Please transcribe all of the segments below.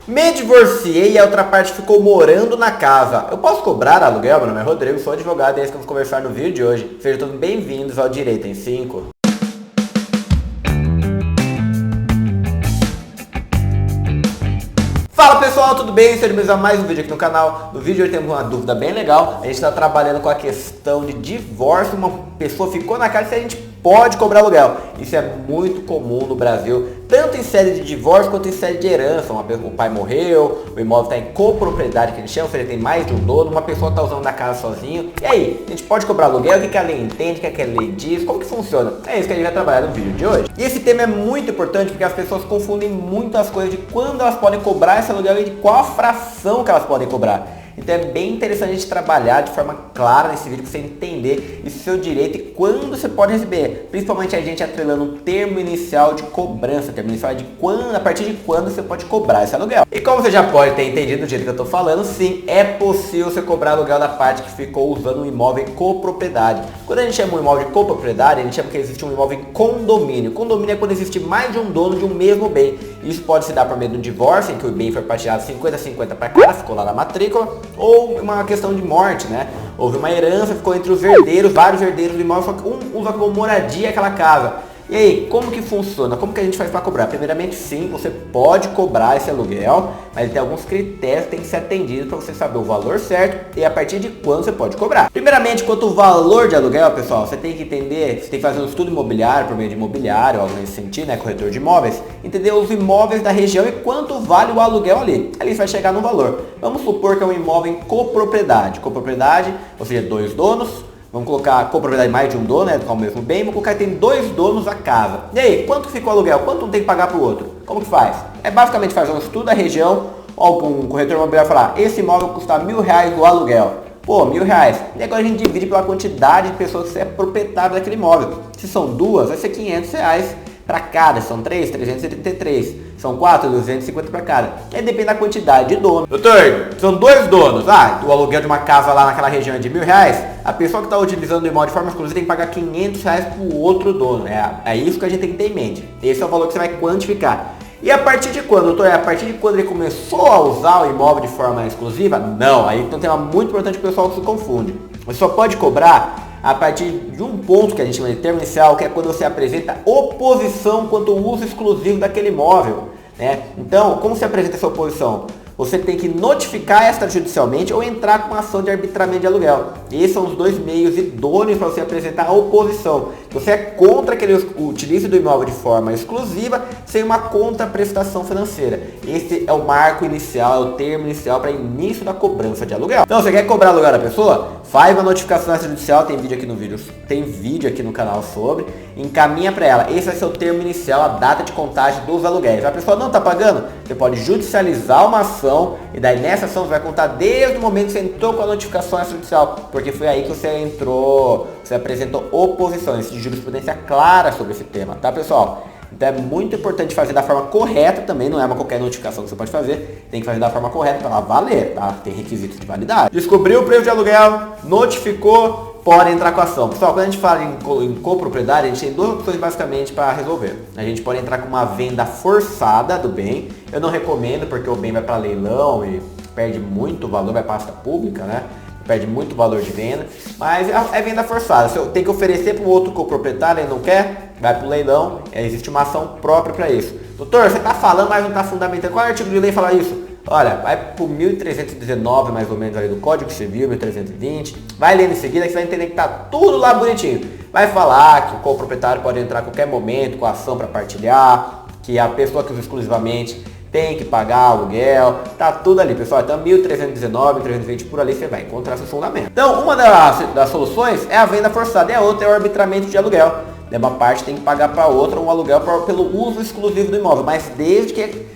Me divorciei e a outra parte ficou morando na casa. Eu posso cobrar aluguel? Meu nome é Rodrigo, sou advogado e é isso que vamos conversar no vídeo de hoje. Sejam todos bem-vindos ao Direito em 5. Fala pessoal, tudo bem? Sejam bem-vindos a mais um vídeo aqui no canal. No vídeo de hoje temos uma dúvida bem legal. A gente está trabalhando com a questão de divórcio. Uma pessoa ficou na casa e a gente pode cobrar aluguel. Isso é muito comum no Brasil, tanto em sede de divórcio quanto em sede de herança. O pai morreu, o imóvel está em copropriedade, que a gente chama, ou seja, tem mais de um dono, uma pessoa está usando a casa sozinho. E aí, a gente pode cobrar aluguel? O que a lei entende? O que a lei diz? Como que funciona? É isso que a gente vai trabalhar no vídeo de hoje. E esse tema é muito importante porque as pessoas confundem muito as coisas de quando elas podem cobrar esse aluguel e de qual a fração que elas podem cobrar. Então é bem interessante a gente trabalhar de forma clara nesse vídeo para você entender o seu direito e quando você pode receber. Principalmente a gente atrelando um termo inicial de cobrança, termo inicial de quando, a partir de quando você pode cobrar esse aluguel. E como você já pode ter entendido do jeito que eu estou falando, sim, é possível você cobrar aluguel da parte que ficou usando um imóvel em copropriedade. Quando a gente chama um imóvel de copropriedade, a gente chama que existe um imóvel em condomínio. Condomínio é quando existe mais de um dono de um mesmo bem. Isso pode se dar por meio de um divórcio, em que o bem foi partilhado 50-50 para cada, ficou lá na matrícula, ou uma questão de morte, né? Houve uma herança, ficou entre os herdeiros, vários herdeiros do imóvel, só que um usa como moradia aquela casa. E aí, como que funciona? Como que a gente faz para cobrar? Primeiramente, sim, você pode cobrar esse aluguel, mas tem alguns critérios que tem que ser atendidos para você saber o valor certo e a partir de quando você pode cobrar. Primeiramente, quanto ao valor de aluguel, pessoal, você tem que entender, você tem que fazer um estudo imobiliário por meio de imobiliário, algo nesse sentido, né, corretor de imóveis, entender os imóveis da região e quanto vale o aluguel ali. Ali você vai chegar no valor. Vamos supor que é um imóvel em copropriedade. Copropriedade, ou seja, dois donos. Vamos colocar copropriedade mais de um dono, né, com o mesmo bem. Vamos colocar que tem dois donos da casa. E aí, quanto ficou o aluguel? Quanto um tem que pagar para o outro? Como que faz? É basicamente fazer um estudo da região, algum corretor imobiliário falar, esse imóvel custa R$1.000 o aluguel. Pô, R$1.000. E agora a gente divide pela quantidade de pessoas que você é proprietário daquele imóvel. Se são duas, vai ser R$500 para cada. São três, 333. São 4, 250 para cada. Aí depende da quantidade de dono. Doutor, são dois donos. O aluguel de uma casa lá naquela região é de R$1.000. A pessoa que está utilizando o imóvel de forma exclusiva tem que pagar R$500 para o outro dono. É isso que a gente tem que ter em mente. Esse é o valor que você vai quantificar. E a partir de quando, doutor? A partir de quando ele começou a usar o imóvel de forma exclusiva? Não. Aí tem um tema muito importante que o pessoal se confunde. Você só pode cobrar a partir de um ponto que a gente chama de termo inicial, que é quando você apresenta oposição quanto ao uso exclusivo daquele imóvel, né? Então, como você apresenta essa oposição? Você tem que notificar extrajudicialmente ou entrar com uma ação de arbitramento de aluguel. Esses são os dois meios idôneos para você apresentar a oposição. Você é contra que ele utilize do imóvel de forma exclusiva sem uma contraprestação financeira. Esse é o marco inicial, é o termo inicial para início da cobrança de aluguel. Então, você quer cobrar aluguel da pessoa? Faz uma notificação extrajudicial, tem vídeo aqui no vídeo, tem vídeo aqui no canal sobre, encaminha para ela. Esse vai ser o termo inicial, a data de contagem dos aluguéis. A pessoa não está pagando, você pode judicializar uma ação e daí nessa ação você vai contar desde o momento que você entrou com a notificação extrajudicial, porque foi aí que você entrou, você apresentou oposição. Existe jurisprudência clara sobre esse tema, tá pessoal? Então é muito importante fazer da forma correta também, não é uma qualquer notificação que você pode fazer, tem que fazer da forma correta para ela valer, tá? Tem requisitos de validade. Descobriu o preço de aluguel, notificou, pode entrar com a ação. Pessoal, quando a gente fala em copropriedade, a gente tem duas opções basicamente para resolver. A gente pode entrar com uma venda forçada do bem. Eu não recomendo porque o bem vai para leilão e perde muito valor, vai para a pasta pública, né? Perde muito valor de venda, mas é venda forçada. Se eu tenho que oferecer para o outro coproprietário, ele não quer, vai para o leilão, existe uma ação própria para isso. Doutor, você está falando, mas não está fundamentando. Qual é o artigo de lei fala isso? Olha, vai para o 1319 mais ou menos ali do Código Civil, 1320, vai lendo em seguida que você vai entender que está tudo lá bonitinho. Vai falar que o coproprietário pode entrar a qualquer momento com a ação para partilhar, que a pessoa que usa exclusivamente tem que pagar aluguel, tá tudo ali, pessoal. Então 1319, 1320, por ali você vai encontrar seu fundamento. Então, uma das soluções é a venda forçada e a outra é o arbitramento de aluguel. Uma parte tem que pagar para outra um aluguel pelo uso exclusivo do imóvel, mas desde que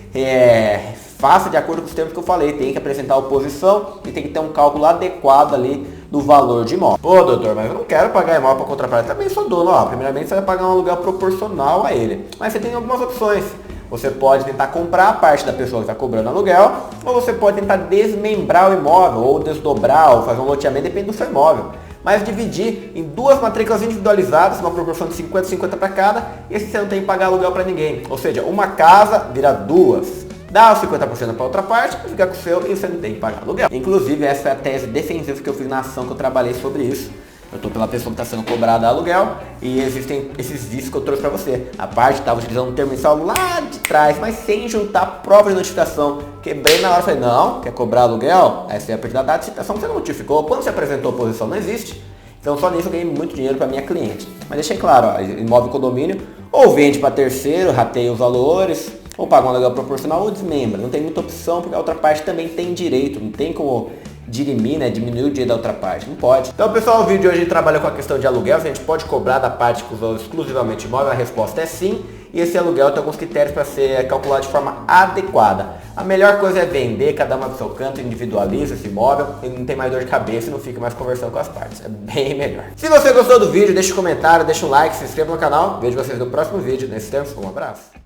faça de acordo com os termos que eu falei, tem que apresentar oposição e tem que ter um cálculo adequado ali do valor de imóvel. Pô, doutor, mas eu não quero pagar imóvel para contraparte, também sou dono, ó. Primeiramente você vai pagar um aluguel proporcional a ele, mas você tem algumas opções. Você pode tentar comprar a parte da pessoa que está cobrando aluguel, ou você pode tentar desmembrar o imóvel, ou desdobrar, ou fazer um loteamento, depende do seu imóvel. Mas dividir em duas matrículas individualizadas, uma proporção de 50-50 para cada, e esse você não tem que pagar aluguel para ninguém. Ou seja, uma casa vira duas. dá os 50% para outra parte, fica com o seu e você não tem que pagar aluguel. Inclusive, essa é a tese defensiva que eu fiz na ação que eu trabalhei sobre isso. Eu estou pela pessoa que está sendo cobrada aluguel e existem esses vícios que eu trouxe para você. A parte estava utilizando um termo mensal lá de trás, mas sem juntar prova de notificação. Quebrei na hora e falei, não, quer cobrar aluguel? Essa é a partir da data de citação, você não notificou. Quando você apresentou a oposição, não existe. Então só nisso eu ganhei muito dinheiro para minha cliente. Mas deixei claro, ó, imóvel condomínio, ou vende para terceiro, rateia os valores, ou paga um aluguel proporcional ou desmembra. Não tem muita opção, porque a outra parte também tem direito, não tem como dirimir, né, diminuir o dia da outra parte, não pode. Então pessoal, o vídeo de hoje a gente trabalha com a questão de aluguel, a gente pode cobrar da parte que usou exclusivamente imóvel, a resposta é sim, e esse aluguel tem alguns critérios para ser calculado de forma adequada. A melhor coisa é vender, cada uma do seu canto, individualiza esse imóvel, e não tem mais dor de cabeça e não fica mais conversando com as partes, é bem melhor. Se você gostou do vídeo, deixa um comentário, deixa um like, se inscreva no canal, vejo vocês no próximo vídeo, nesse tempo, um abraço.